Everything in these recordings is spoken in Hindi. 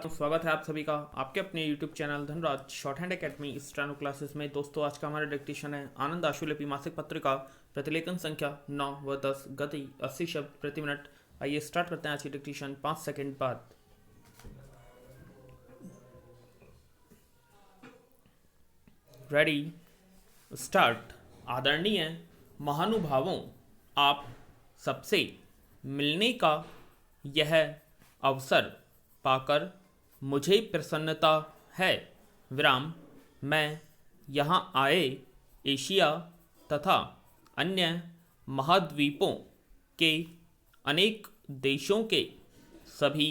तो स्वागत है आप सभी का आपके अपने YouTube channel Dhanraj short hand academy steno classes में। दोस्तों, आज का हमारा डिक्टेशन है आनंद आशुलिपि मासिक पत्रिका प्रतिलेखन संख्या 9 व 10, गति 80 शब्द प्रति मिनट। आइए स्टार्ट करते हैं आज की डिक्टेशन 5 सेकंड बाद। Ready, start. आदरणीय महानुभावों, आप सबसे मिलने का यह अवसर पाकर मुझे प्रसन्नता है। विराम, मैं यहाँ आए एशिया तथा अन्य महाद्वीपों के अनेक देशों के सभी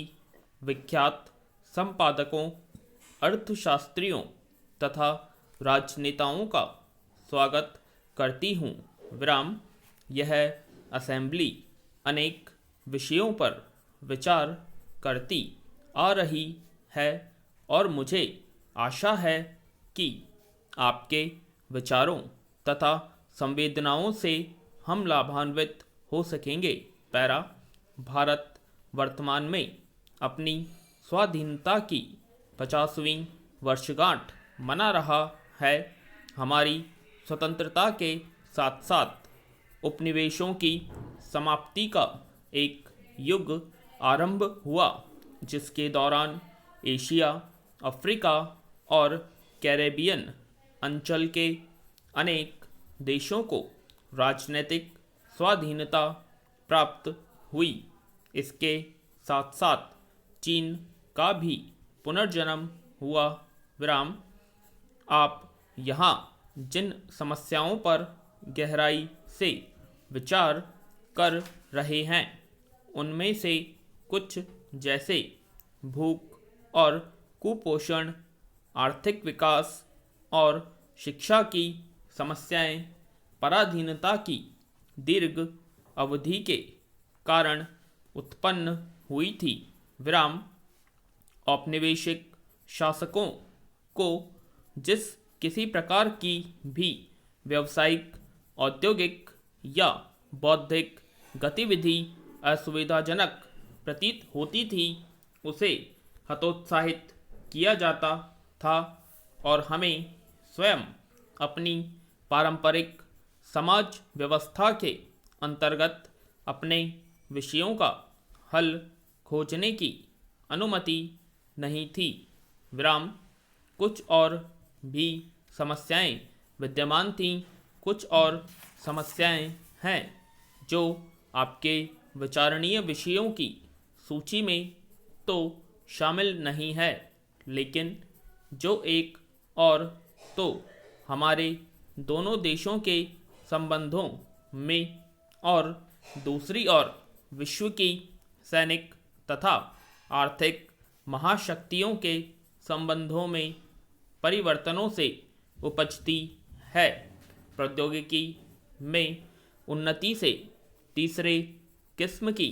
विख्यात संपादकों, अर्थशास्त्रियों तथा राजनेताओं का स्वागत करती हूँ। विराम, यह असेंबली अनेक विषयों पर विचार करती आ रही है और मुझे आशा है कि आपके विचारों तथा संवेदनाओं से हम लाभान्वित हो सकेंगे। पैरा, भारत वर्तमान में अपनी स्वाधीनता की 50वीं वर्षगांठ मना रहा है। हमारी स्वतंत्रता के साथ साथ उपनिवेशों की समाप्ति का एक युग आरंभ हुआ, जिसके दौरान एशिया, अफ्रीका और कैरेबियन अंचल के अनेक देशों को राजनीतिक स्वाधीनता प्राप्त हुई। इसके साथ साथ चीन का भी पुनर्जन्म हुआ। विराम, आप यहाँ जिन समस्याओं पर गहराई से विचार कर रहे हैं उनमें से कुछ जैसे भूख और कुपोषण, आर्थिक विकास और शिक्षा की समस्याएं, पराधीनता की दीर्घ अवधि के कारण उत्पन्न हुई थी। विराम, औपनिवेशिक शासकों को जिस किसी प्रकार की भी व्यावसायिक, औद्योगिक या बौद्धिक गतिविधि असुविधाजनक प्रतीत होती थी, उसे हतोत्साहित किया जाता था और हमें स्वयं अपनी पारंपरिक समाज व्यवस्था के अंतर्गत अपने विषयों का हल खोजने की अनुमति नहीं थी। विराम, कुछ और भी समस्याएं विद्यमान थीं। कुछ और समस्याएं हैं जो आपके विचारणीय विषयों की सूची में तो शामिल नहीं है, लेकिन जो एक और तो हमारे दोनों देशों के संबंधों में और दूसरी ओर विश्व की सैनिक तथा आर्थिक महाशक्तियों के संबंधों में परिवर्तनों से उपजती है। प्रौद्योगिकी में उन्नति से तीसरे किस्म की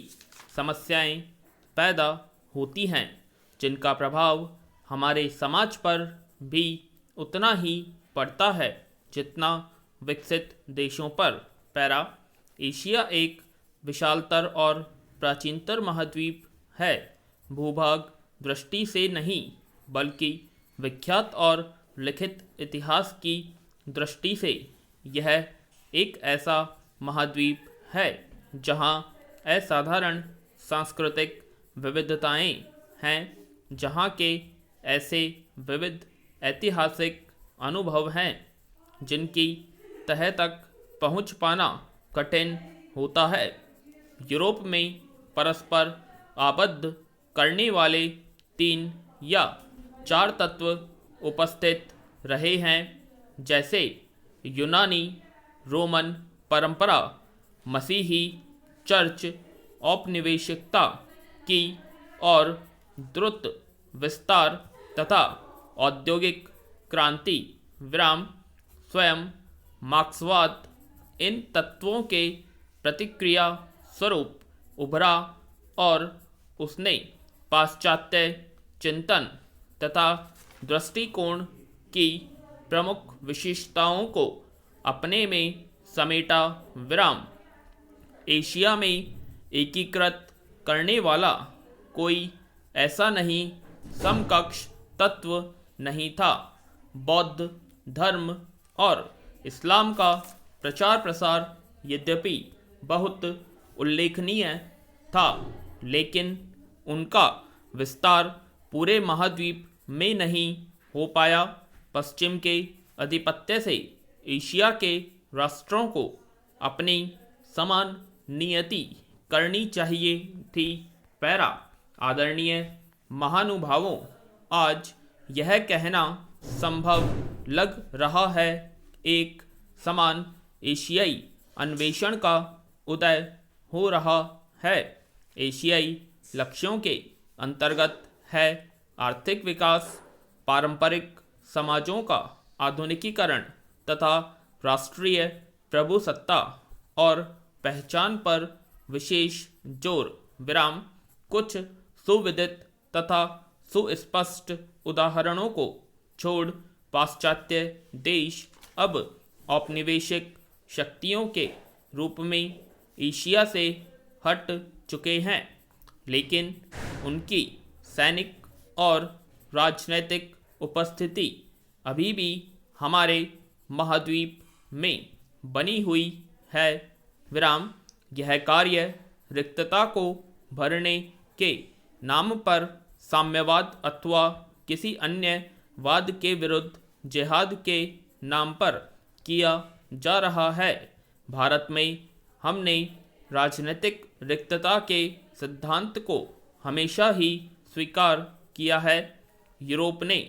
समस्याएं पैदा होती हैं, जिनका प्रभाव हमारे समाज पर भी उतना ही पड़ता है जितना विकसित देशों पर। पैरा, एशिया एक विशालतर और प्राचीनतर महाद्वीप है। भूभाग दृष्टि से नहीं, बल्कि विख्यात और लिखित इतिहास की दृष्टि से यह एक ऐसा महाद्वीप है जहां असाधारण सांस्कृतिक विविधताएं हैं, जहां के ऐसे विविध ऐतिहासिक अनुभव हैं जिनकी तह तक पहुंच पाना कठिन होता है। यूरोप में परस्पर आबद्ध करने वाले 3 या 4 तत्व उपस्थित रहे हैं, जैसे यूनानी रोमन परंपरा, मसीही चर्च, औपनिवेशिकता की और द्रुत विस्तार तथा औद्योगिक क्रांति। विराम, स्वयं मार्क्सवाद इन तत्वों के प्रतिक्रिया स्वरूप उभरा और उसने पाश्चात्य चिंतन तथा दृष्टिकोण की प्रमुख विशेषताओं को अपने में समेटा। विराम, एशिया में एकीकृत करने वाला कोई ऐसा नहीं समकक्ष तत्व नहीं था। बौद्ध धर्म और इस्लाम का प्रचार प्रसार यद्यपि बहुत उल्लेखनीय था, लेकिन उनका विस्तार पूरे महाद्वीप में नहीं हो पाया। पश्चिम के आधिपत्य से एशिया के राष्ट्रों को अपनी समान नियति करनी चाहिए थी। पैरा आदरणीय महानुभावों, आज यह कहना संभव लग रहा है एक समान एशियाई अन्वेषण का उदय हो रहा है। एशियाई लक्ष्यों के अंतर्गत है आर्थिक विकास, पारंपरिक समाजों का आधुनिकीकरण तथा राष्ट्रीय प्रभुसत्ता और पहचान पर विशेष जोर। विराम कुछ सुविदित तथा सुस्पष्ट उदाहरणों को छोड़ पाश्चात्य देश अब औपनिवेशिक शक्तियों के रूप में एशिया से हट चुके हैं, लेकिन उनकी सैनिक और राजनैतिक उपस्थिति अभी भी हमारे महाद्वीप में बनी हुई है। विराम यह कार्य रिक्तता को भरने के नाम पर साम्यवाद अथवा किसी अन्य वाद के विरुद्ध जिहाद के नाम पर किया जा रहा है। भारत में हमने राजनीतिक रिक्तता के सिद्धांत को हमेशा ही स्वीकार किया है। यूरोप ने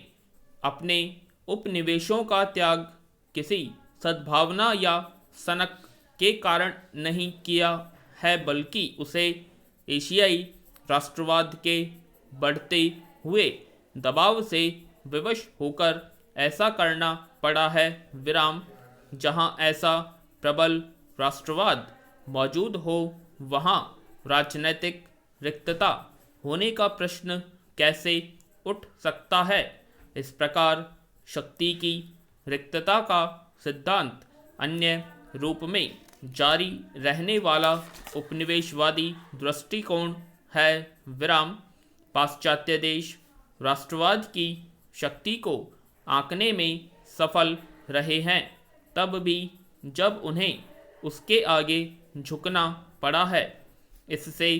अपने उपनिवेशों का त्याग किसी सद्भावना या सनक के कारण नहीं किया है, बल्कि उसे एशियाई राष्ट्रवाद के बढ़ते हुए दबाव से विवश होकर ऐसा करना पड़ा है। विराम जहां ऐसा प्रबल राष्ट्रवाद मौजूद हो, वहां राजनैतिक रिक्तता होने का प्रश्न कैसे उठ सकता है। इस प्रकार शक्ति की रिक्तता का सिद्धांत अन्य रूप में जारी रहने वाला उपनिवेशवादी दृष्टिकोण है। विराम पाश्चात्य देश राष्ट्रवाद की शक्ति को आंकने में सफल रहे हैं, तब भी जब उन्हें उसके आगे झुकना पड़ा है। इससे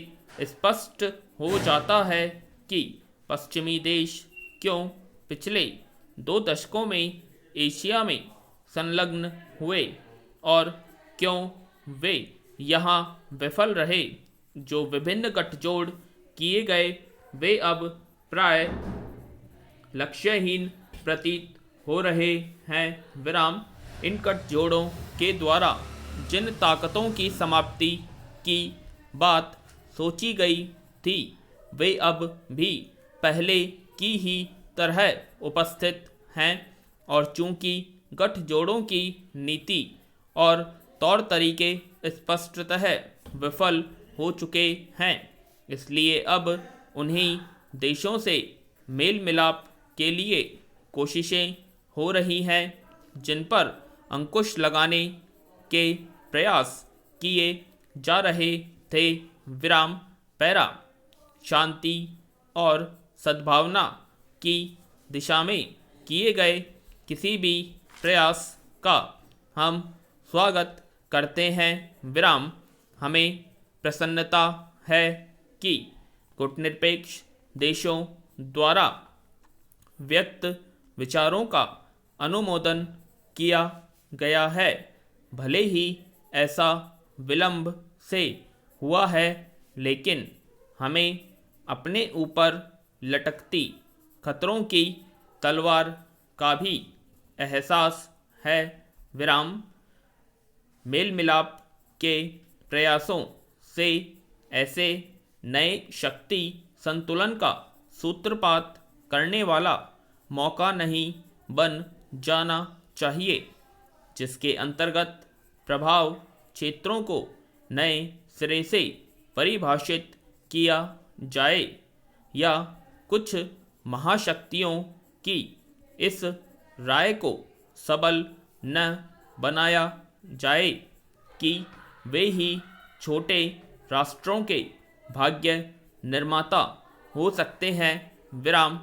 स्पष्ट हो जाता है कि पश्चिमी देश क्यों पिछले 2 दशकों में एशिया में संलग्न हुए और क्यों वे यहाँ विफल रहे। जो विभिन्न गठजोड़ किए गए वे अब प्राय लक्ष्यहीन प्रतीत हो रहे हैं। विराम इन गठजोड़ों के द्वारा जिन ताकतों की समाप्ति की बात सोची गई थी, वे अब भी पहले की ही तरह उपस्थित हैं, और चूंकि गठजोड़ों की नीति और तौर तरीके स्पष्टतः विफल हो चुके हैं, इसलिए अब उन्हीं देशों से मेल मिलाप के लिए कोशिशें हो रही हैं जिन पर अंकुश लगाने के प्रयास किए जा रहे थे। विराम पैरा शांति और सद्भावना की दिशा में किए गए किसी भी प्रयास का हम स्वागत करते हैं। विराम हमें प्रसन्नता है कि कूटनिरपेक्ष देशों द्वारा व्यक्त विचारों का अनुमोदन किया गया है। भले ही ऐसा विलंब से हुआ है, लेकिन हमें अपने ऊपर लटकती खतरों की तलवार का भी एहसास है। विराम मेल मिलाप के प्रयासों से ऐसे नए शक्ति संतुलन का सूत्रपात करने वाला मौका नहीं बन जाना चाहिए, जिसके अंतर्गत प्रभाव क्षेत्रों को नए सिरे से परिभाषित किया जाए या कुछ महाशक्तियों की इस राय को सबल न बनाया जाए कि वे ही छोटे राष्ट्रों के भाग्य निर्माता हो सकते हैं। विराम।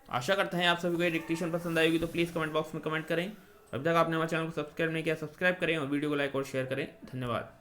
आशा करते हैं आप सभी को ये डिक्टेशन पसंद आएगी, तो प्लीज़ कमेंट बॉक्स में कमेंट करें। अभी तक आपने हमारे चैनल को सब्सक्राइब नहीं किया, सब्सक्राइब करें और वीडियो को लाइक और शेयर करें। धन्यवाद।